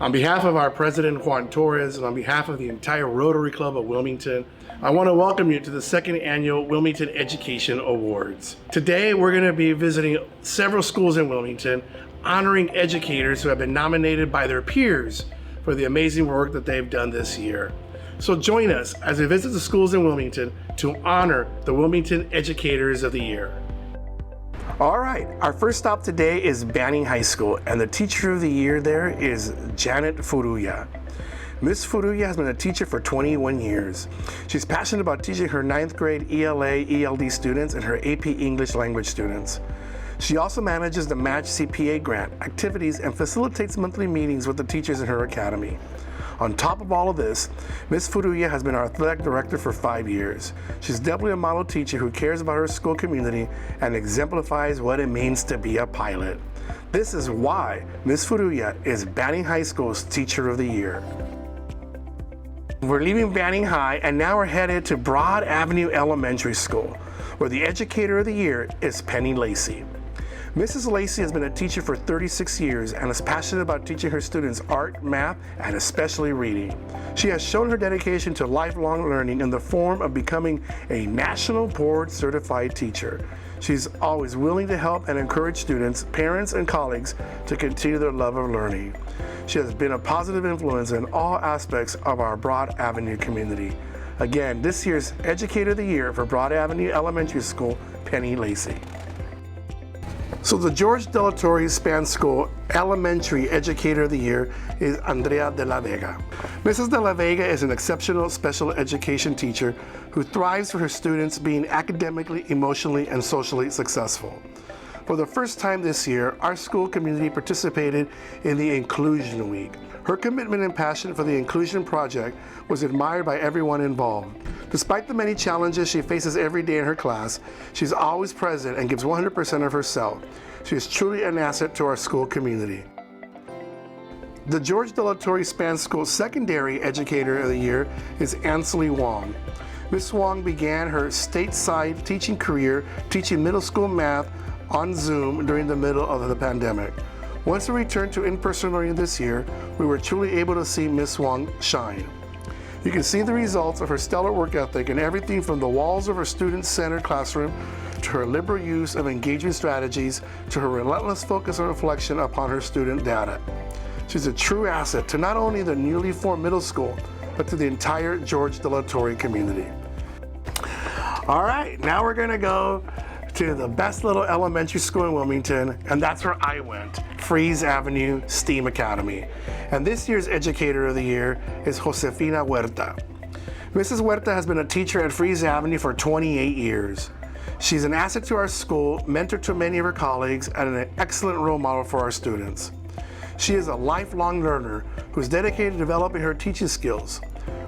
On behalf of our president, Juan Torres, and on behalf of the entire Rotary Club of Wilmington, I want to welcome you to the second annual Wilmington Education Awards. Today, we're going to be visiting several schools in Wilmington, honoring educators who have been nominated by their peers for the amazing work that they've done this year. So join us as we visit the schools in Wilmington to honor the Wilmington Educators of the Year. All right, our first stop today is Banning High School, and the Teacher of the Year there is Janet Furuya. Ms. Furuya has been a teacher for 21 years. She's passionate about teaching her 9th grade ELA, ELD students and her AP English language students. She also manages the Match CPA grant, activities, and facilitates monthly meetings with the teachers in her academy. On top of all of this, Ms. Furuya has been our athletic director for 5 years. She's definitely a model teacher who cares about her school community and exemplifies what it means to be a pilot. This is why Ms. Furuya is Banning High School's Teacher of the Year. We're leaving Banning High and now we're headed to Broad Avenue Elementary School, where the Educator of the Year is Penny Lacey. Mrs. Lacey has been a teacher for 36 years and is passionate about teaching her students art, math, and especially reading. She has shown her dedication to lifelong learning in the form of becoming a National Board Certified teacher. She's always willing to help and encourage students, parents, and colleagues to continue their love of learning. She has been a positive influence in all aspects of our Broad Avenue community. Again, this year's Educator of the Year for Broad Avenue Elementary School, Penny Lacey. So the George De La Torre Span School Elementary Educator of the Year is Andrea de la Vega. Mrs. de la Vega is an exceptional special education teacher who thrives for her students being academically, emotionally, and socially successful. For the first time this year, our school community participated in the Inclusion Week. Her commitment and passion for the Inclusion Project was admired by everyone involved. Despite the many challenges she faces every day in her class, she's always present and gives 100% of herself. She is truly an asset to our school community. The George De La Torre Span School Secondary Educator of the Year is Ansley Wong. Ms. Wong began her stateside teaching career teaching middle school math on Zoom during the middle of the pandemic. Once we returned to in-person learning this year, we were truly able to see Ms. Wong shine. You can see the results of her stellar work ethic in everything from the walls of her student-centered classroom to her liberal use of engagement strategies to her relentless focus and reflection upon her student data. She's a true asset to not only the newly formed middle school, but to the entire George De La Torre community. All right, now we're gonna go to the best little elementary school in Wilmington, and that's where I went, Freeze Avenue STEAM Academy. And this year's Educator of the Year is Josefina Huerta. Mrs. Huerta has been a teacher at Freeze Avenue for 28 years. She's an asset to our school, mentor to many of her colleagues, and an excellent role model for our students. She is a lifelong learner who's dedicated to developing her teaching skills.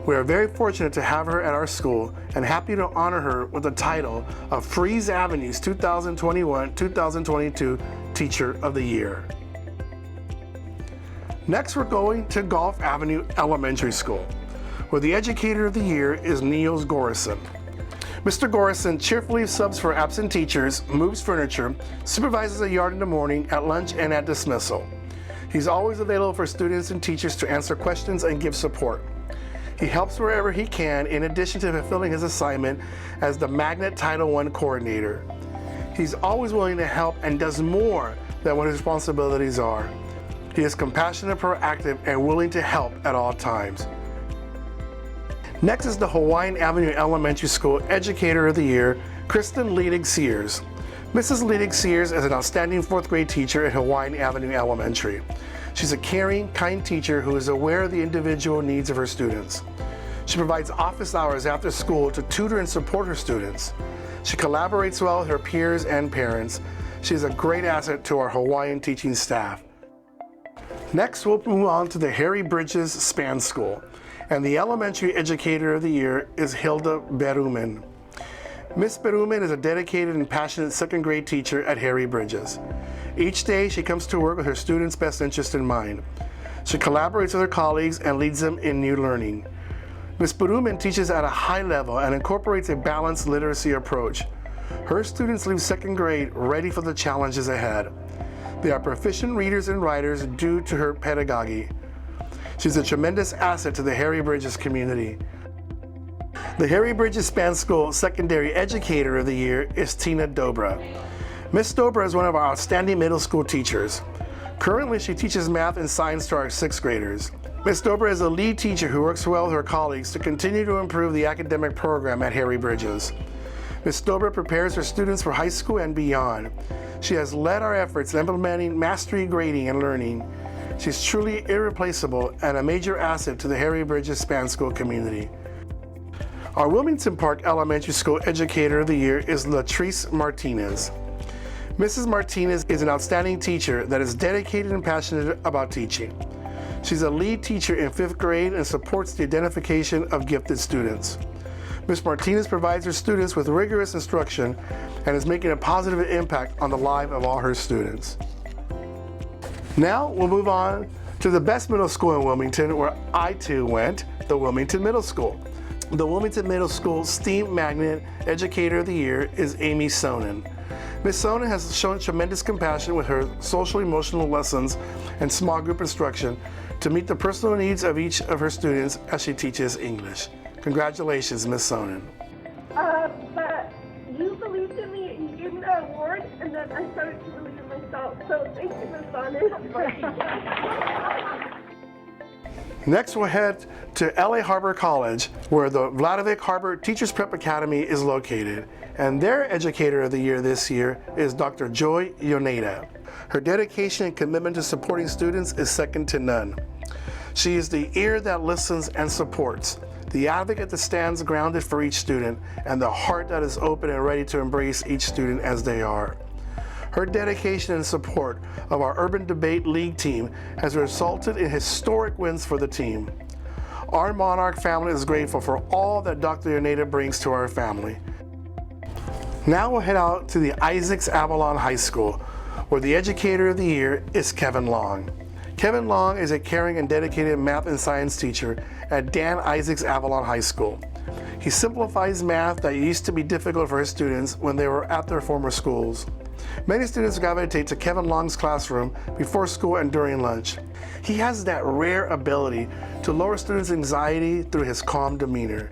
We are very fortunate to have her at our school and happy to honor her with the title of Freeze Avenue's 2021-2022 Teacher of the Year. Next, we're going to Gulf Avenue Elementary School, where the Educator of the Year is Niels Gorison. Mr. Gorison cheerfully subs for absent teachers, moves furniture, supervises a yard in the morning, at lunch, and at dismissal. He's always available for students and teachers to answer questions and give support. He helps wherever he can, in addition to fulfilling his assignment as the Magnet Title I Coordinator. He's always willing to help and does more than what his responsibilities are. He is compassionate, proactive, and willing to help at all times. Next is the Hawaiian Avenue Elementary School Educator of the Year, Kristen Ledig Sears. Mrs. Ledig Sears is an outstanding 4th grade teacher at Hawaiian Avenue Elementary. She's a caring, kind teacher who is aware of the individual needs of her students. She provides office hours after school to tutor and support her students. She collaborates well with her peers and parents. She is a great asset to our Hawaiian teaching staff. Next, we'll move on to the Harry Bridges Span School, and the Elementary Educator of the Year is Hilda Berumen. Miss Berumen is a dedicated and passionate 2nd grade teacher at Harry Bridges. Each day, she comes to work with her students' best interest in mind. She collaborates with her colleagues and leads them in new learning. Ms. Berumen teaches at a high level and incorporates a balanced literacy approach. Her students leave 2nd grade ready for the challenges ahead. They are proficient readers and writers due to her pedagogy. She's a tremendous asset to the Harry Bridges community. The Harry Bridges Span School Secondary Educator of the Year is Tina Dobra. Miss Dobra is one of our outstanding middle school teachers. Currently, she teaches math and science to our 6th graders. Miss Dobra is a lead teacher who works well with her colleagues to continue to improve the academic program at Harry Bridges. Miss Dobra prepares her students for high school and beyond. She has led our efforts in implementing mastery grading and learning. She's truly irreplaceable and a major asset to the Harry Bridges Span School community. Our Wilmington Park Elementary School Educator of the Year is Latrice Martinez. Mrs. Martinez is an outstanding teacher that is dedicated and passionate about teaching. She's a lead teacher in 5th grade and supports the identification of gifted students. Ms. Martinez provides her students with rigorous instruction and is making a positive impact on the lives of all her students. Now we'll move on to the best middle school in Wilmington, where I too went, the Wilmington Middle School. The Wilmington Middle School STEAM Magnet Educator of the Year is Amy Sonnen. Ms. Sonnen has shown tremendous compassion with her social-emotional lessons and small group instruction to meet the personal needs of each of her students as she teaches English. Congratulations, Ms. Sonnen. But you believed in me and you gave me the award, and then I started to believe in myself. So thank you, Ms. Sonnen. Next, we'll head to LA Harbor College, where the Vladevic Harbor Teachers Prep Academy is located. And their Educator of the Year this year is Dr. Joy Yoneda. Her dedication and commitment to supporting students is second to none. She is the ear that listens and supports, the advocate that stands grounded for each student, and the heart that is open and ready to embrace each student as they are. Her dedication and support of our Urban Debate League team has resulted in historic wins for the team. Our Monarch family is grateful for all that Dr. Yoneda brings to our family. Now we'll head out to the Isaacs Avalon High School, where the Educator of the Year is Kevin Long. Kevin Long is a caring and dedicated math and science teacher at Dan Isaacs Avalon High School. He simplifies math that used to be difficult for his students when they were at their former schools. Many students gravitate to Kevin Long's classroom before school and during lunch. He has that rare ability to lower students' anxiety through his calm demeanor.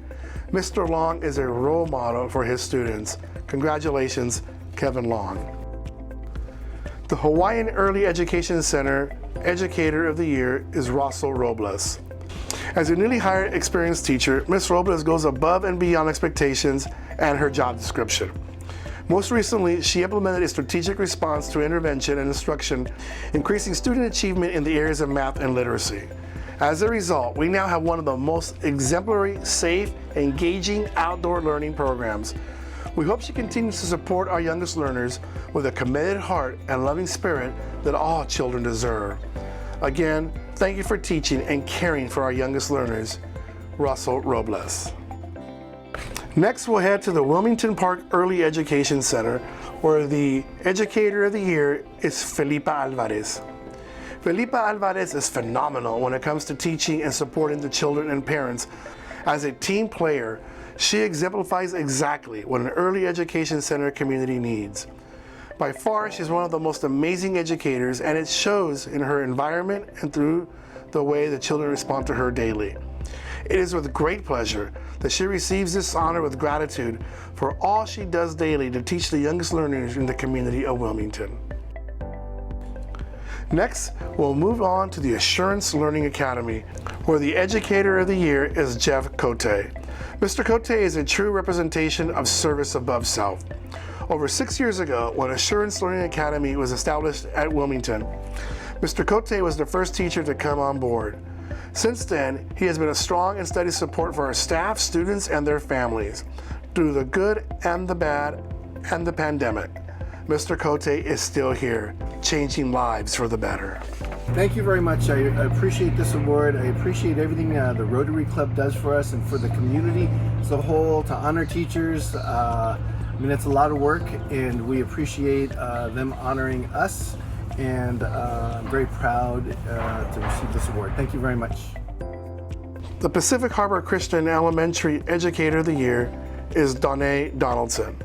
Mr. Long is a role model for his students. Congratulations, Kevin Long. The Hawaiian Early Education Center Educator of the Year is Russell Robles. As a newly hired experienced teacher, Ms. Robles goes above and beyond expectations and her job description. Most recently, she implemented a strategic response to intervention and instruction, increasing student achievement in the areas of math and literacy. As a result, we now have one of the most exemplary, safe, engaging outdoor learning programs. We hope she continues to support our youngest learners with a committed heart and loving spirit that all children deserve. Again, thank you for teaching and caring for our youngest learners. Russell Robles. Next, we'll head to the Wilmington Park Early Education Center, where the Educator of the Year is Felipa Alvarez. Felipa Alvarez is phenomenal when it comes to teaching and supporting the children and parents. As a team player, she exemplifies exactly what an early education center community needs. By far, she's one of the most amazing educators, and it shows in her environment and through the way the children respond to her daily. It is with great pleasure that she receives this honor with gratitude for all she does daily to teach the youngest learners in the community of Wilmington. Next, we'll move on to the Assurance Learning Academy, where the Educator of the Year is Jeff Cote. Mr. Cote is a true representation of service above self. Over 6 years ago, when Assurance Learning Academy was established at Wilmington, Mr. Cote was the first teacher to come on board. Since then, he has been a strong and steady support for our staff, students, and their families through the good and the bad and the pandemic. Mr. Cote is still here, changing lives for the better. Thank you very much. I appreciate this award. I appreciate everything the Rotary Club does for us and for the community as a whole, to honor teachers. It's a lot of work, and we appreciate them honoring us, and I'm very proud to receive this award. Thank you very much. The Pacific Harbor Christian Elementary Educator of the Year is Danae Donaldson.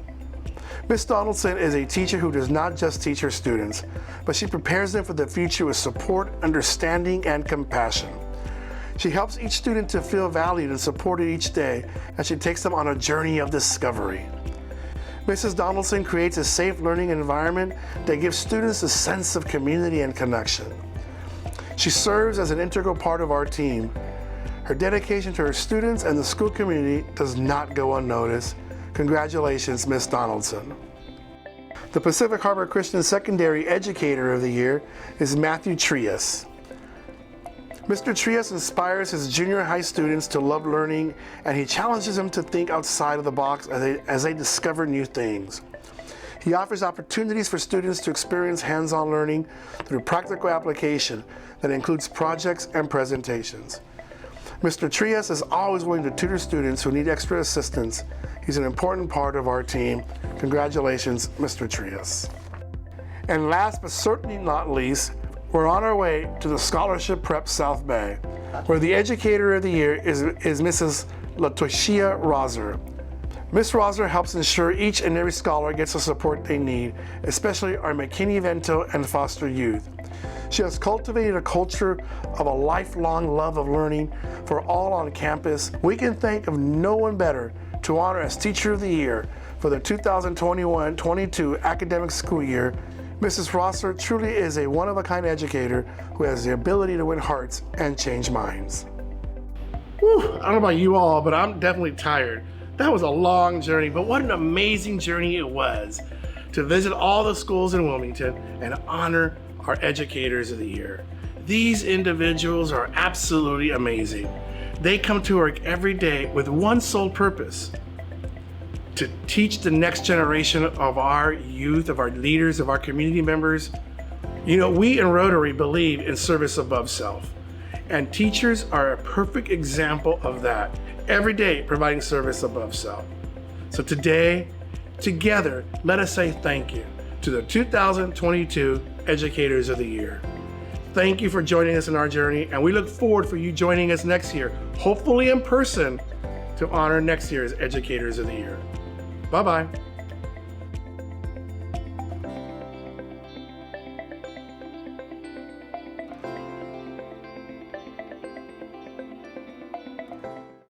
Ms. Donaldson is a teacher who does not just teach her students, but she prepares them for the future with support, understanding, and compassion. She helps each student to feel valued and supported each day as she takes them on a journey of discovery. Mrs. Donaldson creates a safe learning environment that gives students a sense of community and connection. She serves as an integral part of our team. Her dedication to her students and the school community does not go unnoticed. Congratulations, Ms. Donaldson. The Pacific Harbor Christian Secondary Educator of the Year is Matthew Trias. Mr. Trias inspires his junior high students to love learning, and he challenges them to think outside of the box as they discover new things. He offers opportunities for students to experience hands-on learning through practical application that includes projects and presentations. Mr. Trias is always willing to tutor students who need extra assistance. He's an important part of our team. Congratulations, Mr. Trias. And last but certainly not least, we're on our way to the Scholarship Prep South Bay, where the Educator of the Year is Mrs. Latoshia Roser. Ms. Roser helps ensure each and every scholar gets the support they need, especially our McKinney-Vento and foster youth. She has cultivated a culture of a lifelong love of learning for all on campus. We can think of no one better to honor as Teacher of the Year for the 2021-22 academic school year. Mrs. Rosser truly is a one-of-a-kind educator who has the ability to win hearts and change minds. Whew, I don't know about you all, but I'm definitely tired. That was a long journey, but what an amazing journey it was to visit all the schools in Wilmington and honor our Educators of the Year. These individuals are absolutely amazing. They come to work every day with one sole purpose: to teach the next generation of our youth, of our leaders, of our community members. You know, we in Rotary believe in service above self, and teachers are a perfect example of that, every day providing service above self. So today, together, let us say thank you to the 2022 Educators of the Year. Thank you for joining us in our journey, and we look forward for you joining us next year, hopefully in person, to honor next year's Educators of the Year. Bye-bye.